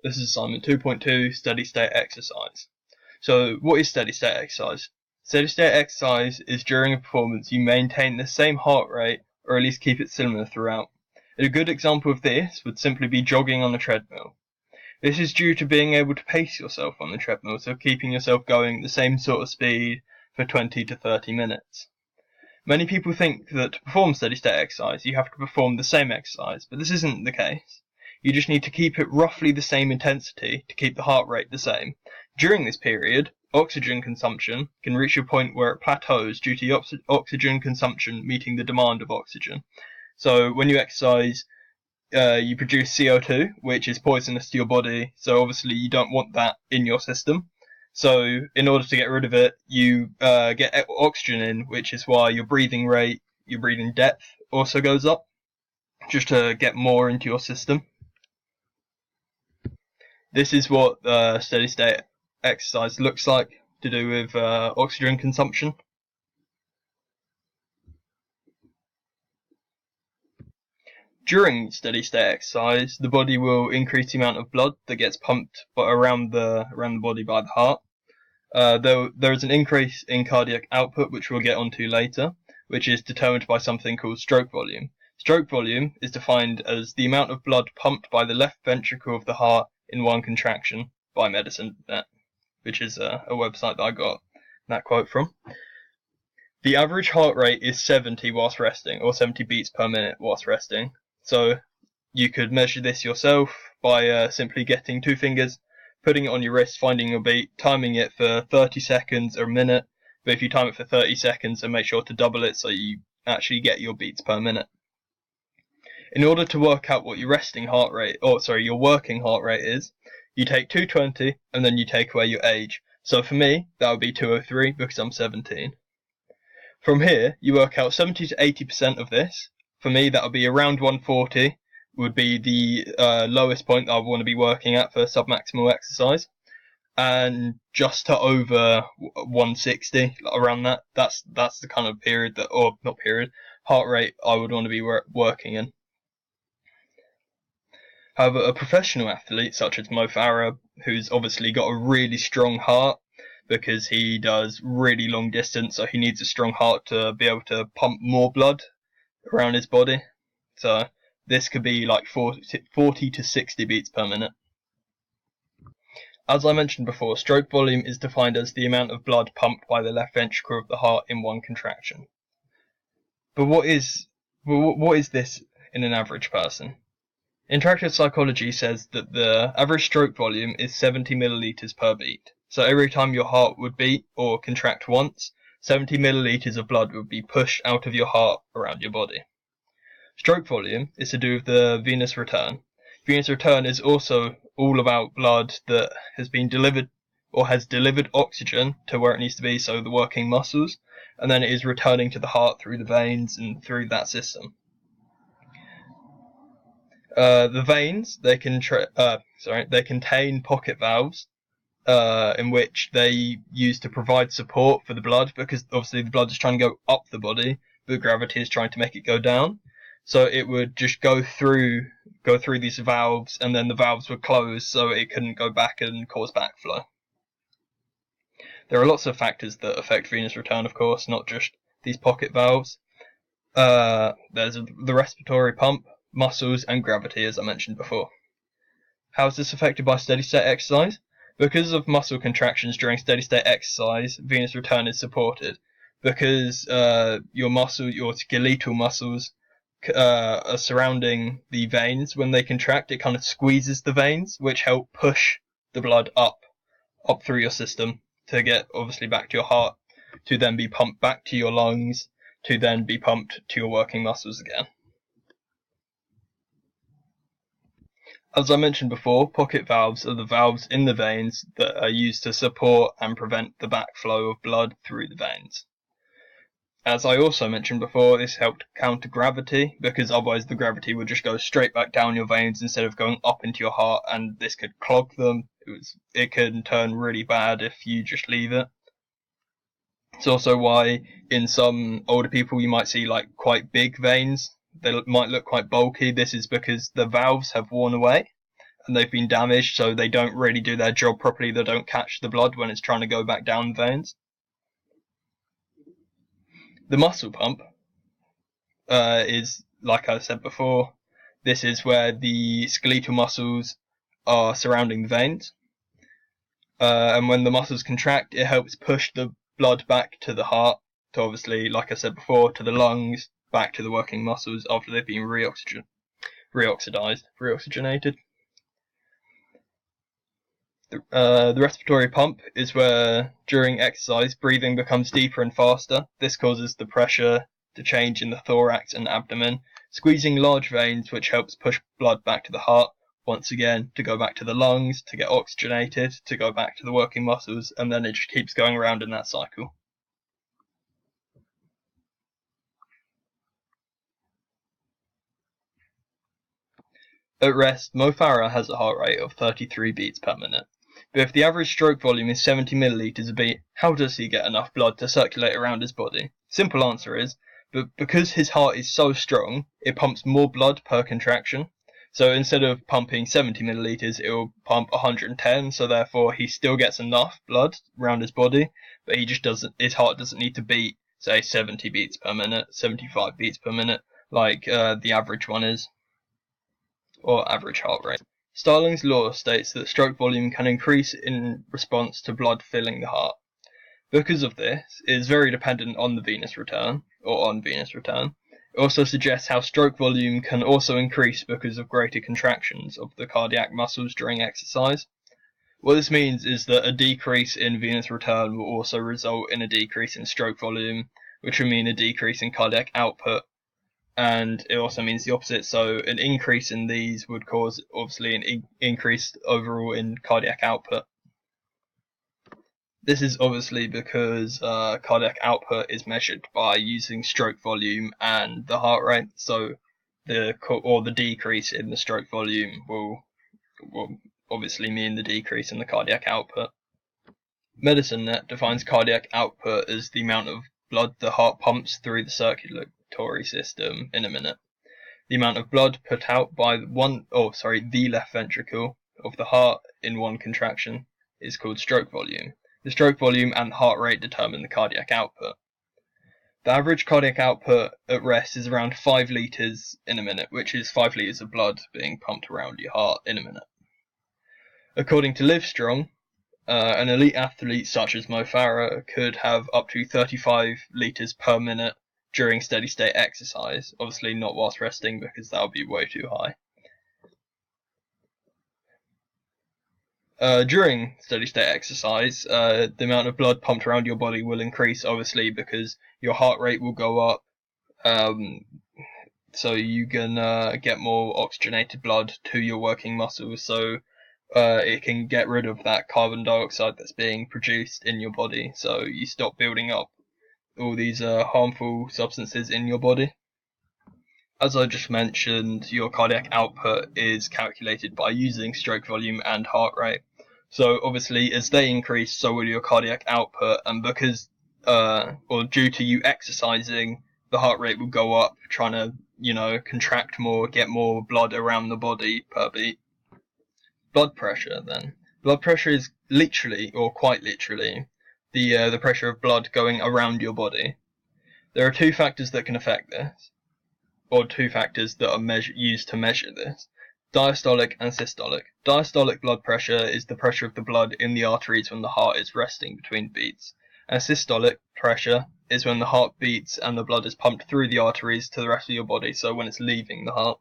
This is assignment 2.2, steady state exercise. So what is steady state exercise? Steady state exercise is during a performance you maintain the same heart rate, or at least keep it similar throughout. A good example of this would simply be jogging on a treadmill. This is due to being able to pace yourself on the treadmill, so keeping yourself going at the same sort of speed for 20 to 30 minutes. Many people think that to perform steady state exercise you have to perform the same exercise, but this isn't the case. You just need to keep it roughly the same intensity to keep the heart rate the same. During this period, oxygen consumption can reach a point where it plateaus due to oxygen consumption meeting the demand of oxygen. So when you exercise, you produce CO2, which is poisonous to your body, so obviously you don't want that in your system. So in order to get rid of it, you get oxygen in, which is why your breathing rate, your breathing depth also goes up, just to get more into your system. This is what steady state exercise looks like to do with oxygen consumption. During steady state exercise, the body will increase the amount of blood that gets pumped around the body by the heart. There is an increase in cardiac output, which we'll get onto later, which is determined by something called stroke volume. Stroke volume is defined as the amount of blood pumped by the left ventricle of the heart in one contraction by Medicine.net, which is a website that I got that quote from. The average heart rate is 70 whilst resting, or 70 beats per minute whilst resting. So you could measure this yourself by simply getting two fingers, putting it on your wrist, finding your beat, timing it for 30 seconds or a minute. But if you time it for 30 seconds, then make sure to double it so you actually get your beats per minute. In order to work out what your working heart rate is, you take 220 and then you take away your age. So for me, that would be 203 because I'm 17. From here, you work out 70 to 80% of this. For me, that would be around 140, would be the lowest point that I want to be working at for submaximal exercise. And just to over 160, around that, that's the kind of heart rate I would want to be working in. However, a professional athlete such as Mo Farah, who's obviously got a really strong heart because he does really long distance, so he needs a strong heart to be able to pump more blood around his body. So this could be like 40 to 60 beats per minute. As I mentioned before, stroke volume is defined as the amount of blood pumped by the left ventricle of the heart in one contraction. But what is this in an average person? Interactive psychology says that the average stroke volume is 70 milliliters per beat. So every time your heart would beat or contract once, 70 milliliters of blood would be pushed out of your heart around your body. Stroke volume is to do with the venous return. Venous return is also all about blood that has been delivered or has delivered oxygen to where it needs to be, so the working muscles, and then it is returning to the heart through the veins and through that system. The veins, they contain pocket valves, in which they use to provide support for the blood, because obviously the blood is trying to go up the body, but gravity is trying to make it go down. So it would just go through these valves, and then the valves would close so it couldn't go back and cause backflow. There are lots of factors that affect venous return, of course, not just these pocket valves. There's the respiratory pump, muscles, and gravity, as I mentioned before. How is this affected by steady state exercise? Because of muscle contractions during steady state exercise, venous return is supported. Because your skeletal muscles are surrounding the veins, when they contract, it kind of squeezes the veins, which help push the blood up through your system to get obviously back to your heart, to then be pumped back to your lungs, to then be pumped to your working muscles again. As I mentioned before, pocket valves are the valves in the veins that are used to support and prevent the backflow of blood through the veins. As I also mentioned before, this helped counter gravity, because otherwise the gravity would just go straight back down your veins instead of going up into your heart, and this could clog them. It could turn really bad if you just leave it. It's also why in some older people you might see like quite big veins. They might look quite bulky. This is because the valves have worn away and they've been damaged, so they don't really do their job properly. They don't catch the blood when it's trying to go back down the veins. The muscle pump is, like I said before, this is where the skeletal muscles are surrounding the veins. And when the muscles contract, it helps push the blood back to the heart, to obviously, like I said before, to the lungs, back to the working muscles after they've been reoxygenated. The respiratory pump is where, during exercise, breathing becomes deeper and faster. This causes the pressure to change in the thorax and abdomen, squeezing large veins, which helps push blood back to the heart, once again, to go back to the lungs, to get oxygenated, to go back to the working muscles, and then it just keeps going around in that cycle. At rest, Mo Farah has a heart rate of 33 beats per minute. But if the average stroke volume is 70 milliliters a beat, how does he get enough blood to circulate around his body? Simple answer is, but because his heart is so strong, it pumps more blood per contraction. So instead of pumping 70 milliliters, it will pump 110, so therefore he still gets enough blood around his body, but his heart doesn't need to beat, say, 70 beats per minute, 75 beats per minute, like the average one is, or average heart rate. Starling's law states that stroke volume can increase in response to blood filling the heart. Because of this, it is very dependent on the venous return, or on venous return. It also suggests how stroke volume can also increase because of greater contractions of the cardiac muscles during exercise. What this means is that a decrease in venous return will also result in a decrease in stroke volume, which will mean a decrease in cardiac output. And it also means the opposite, so an increase in these would cause, obviously, an increase overall in cardiac output. This is obviously because cardiac output is measured by using stroke volume and the heart rate, so the decrease in the stroke volume will obviously mean the decrease in the cardiac output. MedicineNet defines cardiac output as the amount of blood the heart pumps through the circulatory system in a minute. The amount of blood put out by the left ventricle of the heart in one contraction is called stroke volume. The stroke volume and heart rate determine the cardiac output. The average cardiac output at rest is around 5 litres in a minute, which is 5 litres of blood being pumped around your heart in a minute. According to Livestrong, an elite athlete such as Mo Farah could have up to 35 litres per minute during steady state exercise, obviously not whilst resting because that would be way too high. During steady state exercise, the amount of blood pumped around your body will increase, obviously, because your heart rate will go up, so you can get more oxygenated blood to your working muscles, so it can get rid of that carbon dioxide that's being produced in your body, so you stop building up all these harmful substances in your body. As I just mentioned, your cardiac output is calculated by using stroke volume and heart rate. So obviously, as they increase, so will your cardiac output, and because, due to you exercising, the heart rate will go up, trying to, contract more, get more blood around the body per beat. Blood pressure, then. Blood pressure is literally, or quite literally, the pressure of blood going around your body. There are two factors that can affect this, or two factors that are used to measure this. Diastolic and systolic. Diastolic blood pressure is the pressure of the blood in the arteries when the heart is resting between beats. And systolic pressure is when the heart beats and the blood is pumped through the arteries to the rest of your body, so when it's leaving the heart.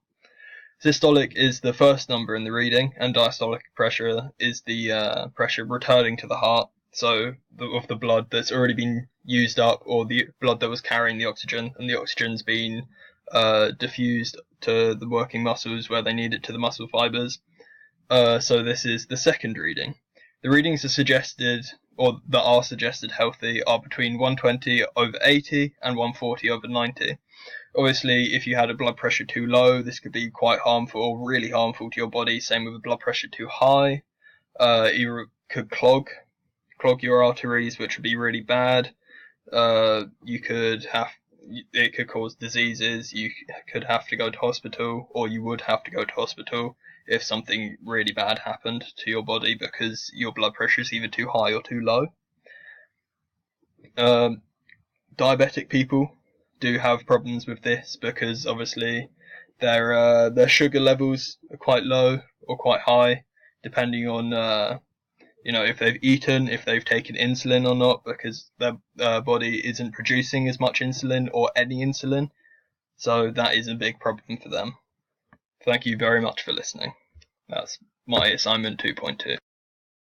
Systolic is the first number in the reading, and diastolic pressure is the pressure returning to the heart, so of the blood that's already been used up, or the blood that was carrying the oxygen, and the oxygen's been diffused to the working muscles where they need it to the muscle fibers. So this is the second reading. The readings are suggested, or that are suggested healthy, are between 120 over 80 and 140 over 90. Obviously, if you had a blood pressure too low, this could be quite harmful, or really harmful to your body. Same with a blood pressure too high. You could clog your arteries, which would be really bad. You could have it could cause diseases. You could have to go to hospital, or you would have to go to hospital if something really bad happened to your body because your blood pressure is either too high or too low. Diabetic people do have problems with this because obviously their sugar levels are quite low or quite high, depending on if they've eaten, if they've taken insulin or not, because their body isn't producing as much insulin or any insulin. So that is a big problem for them. Thank you very much for listening. That's my assignment 2.2.